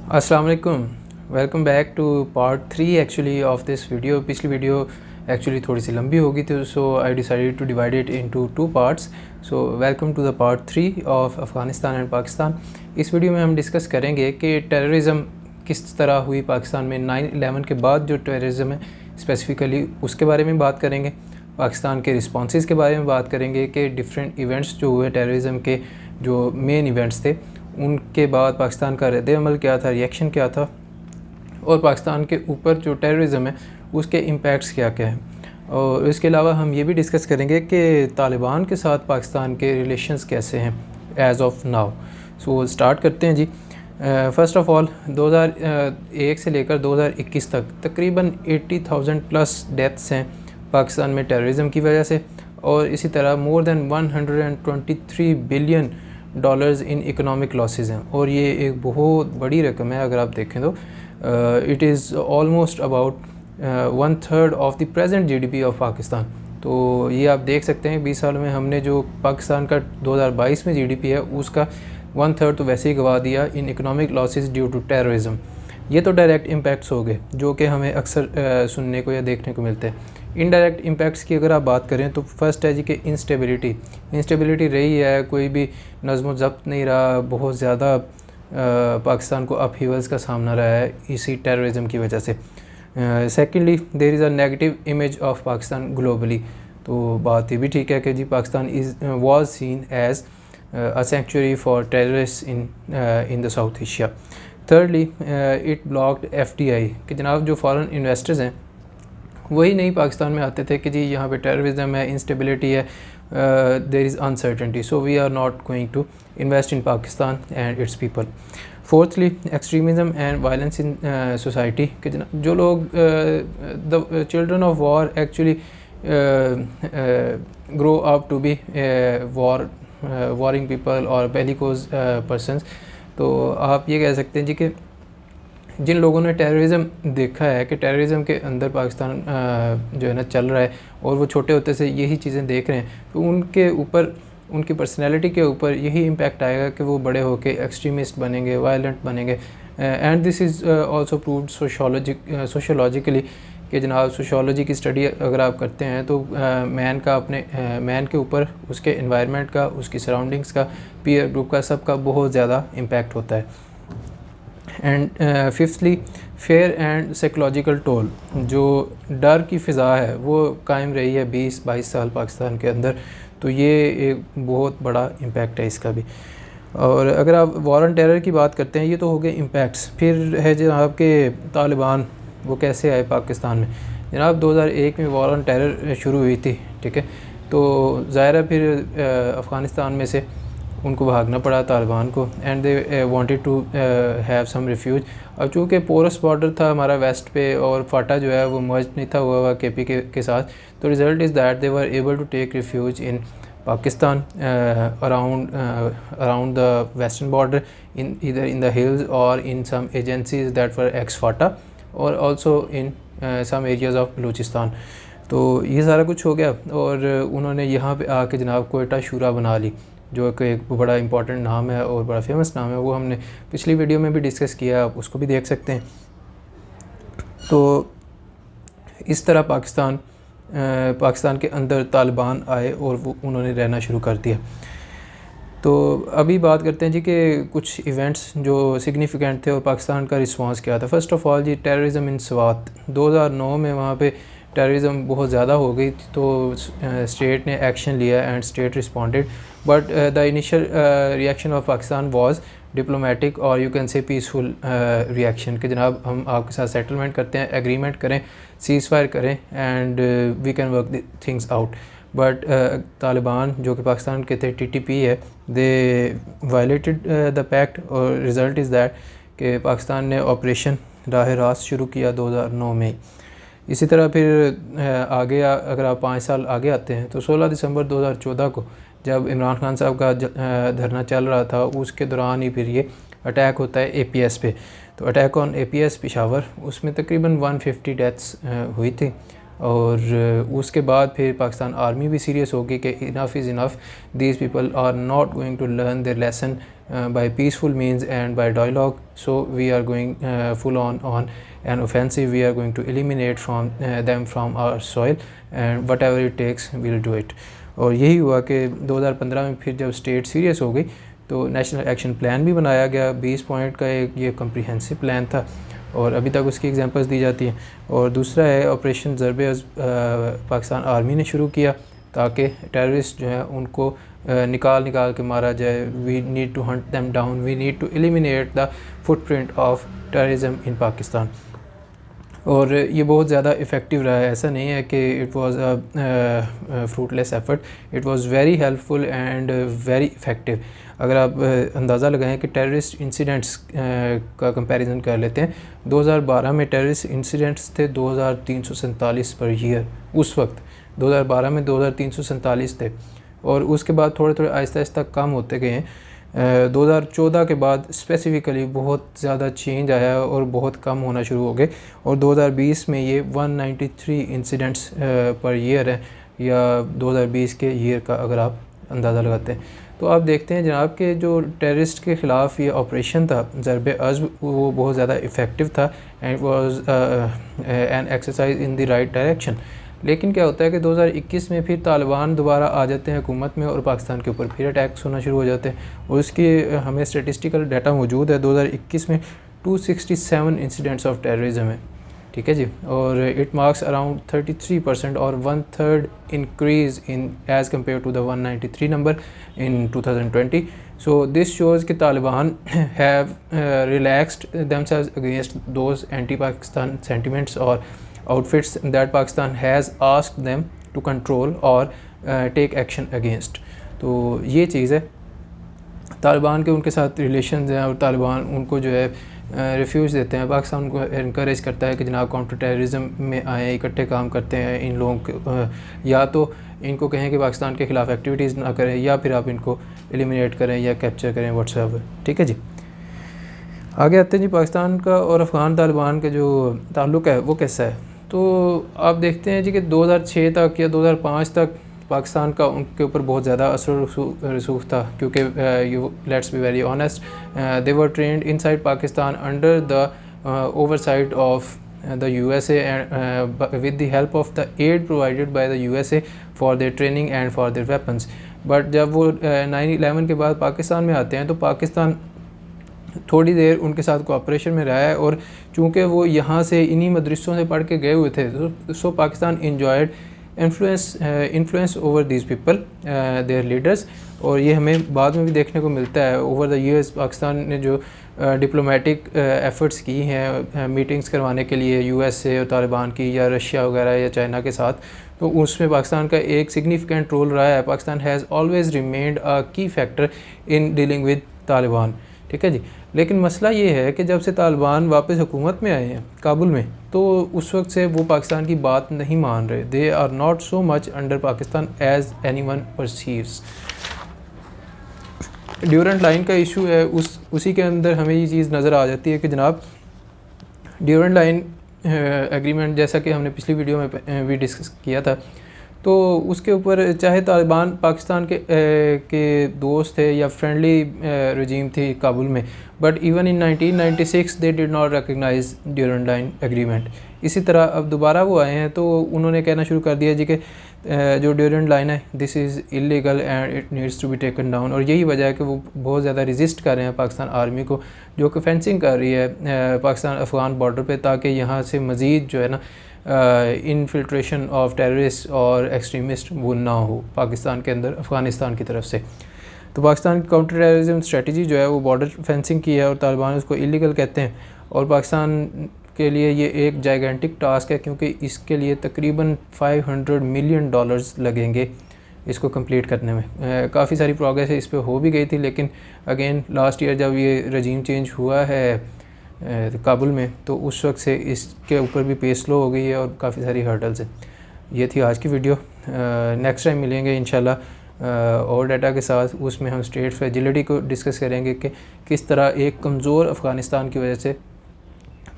अस्सलाम वालेकुम। Welcome back to part 3 actually of this video. पिछली वीडियो एक्चुअली थोड़ी सी लंबी हो गई थी, so I decided to divide it into 2 parts. So welcome to the part 3 of Afghanistan and Pakistan. इस वीडियो में हम डिस्कस करेंगे कि टेररिज़म किस तरह हुई पाकिस्तान में। 9/11 के बाद जो टेररिज़म है स्पेसिफ़िकली उसके बारे में बात करेंगे, पाकिस्तान के रिस्पॉन्सेस के बारे में बात करेंगे कि डिफरेंट इवेंट्स जो हुए टेररिज़म के, जो मेन इवेंट्स थे, उनके बाद पाकिस्तान का रद्द-ए-अमल क्या था, रिएक्शन क्या था, और पाकिस्तान के ऊपर जो टेररिज़म है उसके इम्पैक्ट्स क्या क्या हैं। और इसके अलावा हम ये भी डिस्कस करेंगे कि तालिबान के साथ पाकिस्तान के रिलेशंस कैसे हैं as of now. So start करते हैं जी। फ़र्स्ट ऑफ़ ऑल 2001 से लेकर 2021 तक तकरीबन 80,000 प्लस डेथ्स हैं पाकिस्तान में टेररिज़म की वजह से, और इसी तरह more than 123 billion dollars in economic losses हैं, और ये एक बहुत बड़ी रकम है। अगर आप देखें तो it is almost about 1/3 of the present GDP of Pakistan. तो ये आप देख सकते हैं 20 साल में हमने जो पाकिस्तान का 2022 में जीडीपी है उसका 1/3 तो वैसे ही गवा दिया in economic losses due to terrorism. ये तो डायरेक्ट इम्पैक्ट्स हो गए जो कि हमें अक्सर सुनने को या देखने को मिलते हैं। इनडायरेक्ट इम्पैक्ट्स की अगर आप बात करें तो फर्स्ट है जी कि इंस्टेबिलिटी रही है, कोई भी नज़्म ज़ब्त नहीं रहा, बहुत ज़्यादा पाकिस्तान को अपहीवल्स का सामना रहा है इसी टेररिज्म की वजह से। Secondly there is a negative image of Pakistan globally. तो बात ये भी ठीक है कि जी Pakistan was seen as a century for terrorist in the South Asia. Thirdly it blocked FDI कि जनाब जो फॉरेन इन्वेस्टर्स हैं वही नहीं पाकिस्तान में आते थे कि जी यहाँ पे टेररिज्म है, इंस्टेबिलिटी है, there is uncertainty, so we are not going to invest in Pakistan and its people. Fourthly extremism and violence in society कि जो लोग the children of war actually grow up to be warring people और bellicose persons. तो आप ये कह सकते हैं जी कि जिन लोगों ने टेररिज्म देखा है कि टेररिज्म के अंदर पाकिस्तान जो है ना चल रहा है, और वो छोटे होते से यही चीज़ें देख रहे हैं, तो उनके ऊपर, उनकी पर्सनैलिटी के ऊपर यही इम्पैक्ट आएगा कि वो बड़े होके एक्सट्रीमिस्ट बनेंगे, वायलेंट बनेंगे। And this is also proved sociologically कि जनाब सोशोलॉजी की स्टडी अगर आप करते हैं तो मैन का अपने मैन के ऊपर उसके इन्वायरमेंट का, उसकी सराउंडिंग्स का, पीयर ग्रुप का, सबका बहुत ज़्यादा इम्पैक्ट होता है। And fifthly fair and psychological toll, जो डर की फ़िज़ा है वो कायम रही है 20-22 साल पाकिस्तान के अंदर, तो ये एक बहुत बड़ा इम्पैक्ट है इसका भी। और अगर आप वॉर ऑन टेरर की बात करते हैं, ये तो हो गए इम्पैक्ट्स। फिर है जनाब के तालिबान वो कैसे आए पाकिस्तान में। जनाब 2001 में वॉर ऑन टेरर शुरू हुई थी, ठीक है, तो ज़ाहिर है फिर अफ़गानिस्तान में से उनको भागना पड़ा तालिबान को, and they wanted to have some refuge. अब चूँकि पोरस बॉर्डर था हमारा वेस्ट पे, और फाटा जो है वो मर्ज नहीं था हुआ केपी के साथ, तो result is that they were able to take refuge in Pakistan around the western border, in either in the hills और in some agencies that were ex FATA, और also in some areas of Balochistan. तो ये सारा कुछ हो गया, और उन्होंने यहाँ पे आके जनाब कोयटा शूरा बना ली, जो कि एक बड़ा इंपॉर्टेंट नाम है और बड़ा फेमस नाम है। वो हमने पिछली वीडियो में भी डिस्कस किया, आप उसको भी देख सकते हैं। तो इस तरह पाकिस्तान के अंदर तालिबान आए और वो उन्होंने रहना शुरू कर दिया। तो अभी बात करते हैं जी कि कुछ इवेंट्स जो सिग्निफिकेंट थे और पाकिस्तान का रिस्पांस क्या था। फ़र्स्ट ऑफ़ ऑल जी टेररिज्म इन स्वात 2009 में वहाँ पे टेररिज्म बहुत ज़्यादा हो गई थी, तो स्टेट ने एक्शन लिया and state responded, but the initial reaction of Pakistan was diplomatic और you can say peaceful reaction कि जनाब हम आपके साथ सेटलमेंट करते हैं, एग्रीमेंट करें, सीज़ फायर करें, and we can work the things out. But Taliban जो कि पाकिस्तान के थे, टीटीपी है, दे वायलेटेड द पैक्ट, और रिज़ल्ट इज़ दैट कि पाकिस्तान ने ऑपरेशन राह रास्त शुरू किया 2009 में। इसी तरह फिर आगे अगर आप 5 साल आगे आते हैं तो 16 दिसंबर 2014 को जब इमरान खान साहब का धरना चल रहा था, उसके दौरान ही फिर ये अटैक होता है एपीएस पे। तो अटैक ऑन एपीएस पेशावर, उसमें तकरीबन 150 डेथ्स हुई थी, और उसके बाद फिर पाकिस्तान आर्मी भी सीरियस होगी कि enough is enough, these people are not going to learn their lesson by peaceful means and by dialogue, so we are going full on an offensive. We are going to eliminate them from our soil, and whatever it takes we'll do it. और यही हुआ कि 2015 में फिर जब state serious हो गई तो नेशनल एक्शन प्लान भी बनाया गया। 20 पॉइंट का एक ये कम्प्रीहेंसिव प्लान था और अभी तक उसकी एग्जांपल्स दी जाती हैं। और दूसरा है ऑपरेशन ज़रब-ए-अज़्ब, पाकिस्तान आर्मी ने शुरू किया ताकि टेररिस्ट जो हैं उनको निकाल के मारा जाए। We need to hunt them down, we need to eliminate the footprint of terrorism in Pakistan. और ये बहुत ज़्यादा इफ़ेक्टिव रहा है, ऐसा नहीं है कि it was a fruitless effort, it was very helpful and very effective. अगर आप अंदाज़ा लगाएं कि टेररिस्ट इंसिडेंट्स का कंपैरिजन कर लेते हैं, 2012 में टेररिस्ट इंसिडेंट्स थे 2347 पर ईयर। उस वक्त 2012 में 2347 थे और उसके बाद थोड़े आहिस्ता कम होते गए हैं। 2014 के बाद स्पेसिफ़िकली बहुत ज़्यादा चेंज आया और बहुत कम होना शुरू हो गए और 2020 में ये 193 इंसिडेंट्स पर ईयर है, या 2020 के ईयर का अगर आप अंदाज़ा लगाते हैं। तो आप देखते हैं जनाब कि जो टेररिस्ट के ख़िलाफ़ ये ऑपरेशन था ज़रब-ए-अज़्ब, वो बहुत ज़्यादा इफ़ेक्टिव था and was an exercise in the right direction. लेकिन क्या होता है कि 2021 में फिर तालिबान दोबारा आ जाते हैं हुकूमत में और पाकिस्तान के ऊपर फिर अटैक्स होना शुरू हो जाते हैं और उसकी हमें स्टेटिस्टिकल डाटा मौजूद है। 2021 में 267 इंसिडेंट्स ऑफ टेररिज्म है, ठीक है जी, और इट मार्क्स अराउंड 33% और 1/3 increase in as compared to the 193 number in 2020। So this shows कि Taliban have relaxed themselves against those anti Pakistan sentiments और outfits that Pakistan has asked them to control or take action against। तो ये चीज़ है। तालिबान के उनके साथ relations हैं और तालिबान उनको जो है रिफ्यूज देते हैं। पाकिस्तान उनको इनकरेज करता है कि जनाब काउंटर टेररिज्म में आए, इकट्ठे काम करते हैं। इन लोगों को या तो इनको कहें कि पाकिस्तान के ख़िलाफ़ एक्टिविटीज़ ना करें या फिर आप इनको एलिमिनेट करें या कैप्चर करें व्हाट्सएवर, ठीक है जी। आगे आते हैं जी, पाकिस्तान का और अफ़गान तालिबान का जो ताल्लुक़ है वो कैसा है। तो आप देखते हैं जी कि 2006 तक या 2005 तक पाकिस्तान का उनके ऊपर बहुत ज़्यादा असर रसूख था, क्योंकि you let's be very honest, they were trend inside Pakistan under the oversight of the USA and with the help of the aid provided by the USA for their training and for their weapons। But जब वो 9/11 के बाद पाकिस्तान में आते हैं तो पाकिस्तान थोड़ी देर उनके साथ कोऑपरेशन में रहा है और चूँकि वो यहाँ से इन्हीं मदरसों से पढ़ के गए हुए थे, so Pakistan enjoyed influence over these people their leaders. और ये हमें बाद में भी देखने को मिलता है। ओवर द ईयर्स पाकिस्तान ने जो डिप्लोमेटिक एफ़र्ट्स की हैं मीटिंग्स करवाने के लिए US से और तालिबान की या रशिया वगैरह या चाइना के साथ, तो उसमें पाकिस्तान का एक सिग्निफिकेंट रोल रहा है। Pakistan has always remained a key factor in dealing with Taliban, ठीक है जी। लेकिन मसला ये है कि जब से तालिबान वापस हुकूमत में आए हैं काबुल में, तो उस वक्त से वो पाकिस्तान की बात नहीं मान रहे। They are not so much under Pakistan as anyone perceives. Durand line का इशू है, उसी के अंदर हमें ये चीज़ नज़र आ जाती है कि जनाब ड्यूरेंट लाइन एग्रीमेंट, जैसा कि हमने पिछली वीडियो में भी डिस्कस किया था, तो उसके ऊपर चाहे तालिबान पाकिस्तान के दोस्त थे या फ्रेंडली रजीम थी काबुल में, but even in 1996 they did not recognize Durand line agreement. इसी तरह अब दोबारा वो आए हैं तो उन्होंने कहना शुरू कर दिया जी कि जो ड्यूरेंट लाइन है this is illegal and it needs to be taken down. और यही वजह है कि वो बहुत ज़्यादा रेजिस्ट कर रहे हैं पाकिस्तान आर्मी को, जो कि फेंसिंग कर रही है पाकिस्तान अफ़गान बॉर्डर पे, ताकि यहाँ से मज़ीद जो है ना इनफिल्ट्रेशन ऑफ टेररिस्ट और एक्सट्रीमिस्ट वो ना हो पाकिस्तान के अंदर अफ़गानिस्तान की तरफ से। तो पाकिस्तान की काउंटर टेररिज्म स्ट्रेटजी जो है वो बॉर्डर फेंसिंग की है और तालिबान उसको इलीगल कहते हैं। और पाकिस्तान के लिए ये एक जाइगेंटिक टास्क है, क्योंकि इसके लिए तकरीबन $500 मिलियन लगेंगे इसको कंप्लीट करने में। काफ़ी सारी प्रोग्रेस इस पे हो भी गई थी, लेकिन अगेन लास्ट ईयर जब ये रजीम चेंज हुआ है काबुल में, तो उस वक्त से इसके ऊपर भी पेस स्लो हो गई है और काफ़ी सारी हर्डल्स हैं। ये थी आज की वीडियो। नेक्स्ट टाइम मिलेंगे इंशाल्लाह और डाटा के साथ। उसमें हम स्टेट फ्रेजिलिटी को डिस्कस करेंगे कि किस तरह एक कमज़ोर अफ़गानिस्तान की वजह से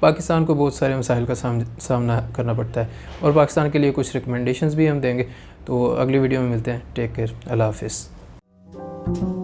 पाकिस्तान को बहुत सारे मसाइल का सामना करना पड़ता है और पाकिस्तान के लिए कुछ रिकमेंडेशंस भी हम देंगे। तो अगली वीडियो में मिलते हैं। टेक केयर, अल्लाह हाफिज़।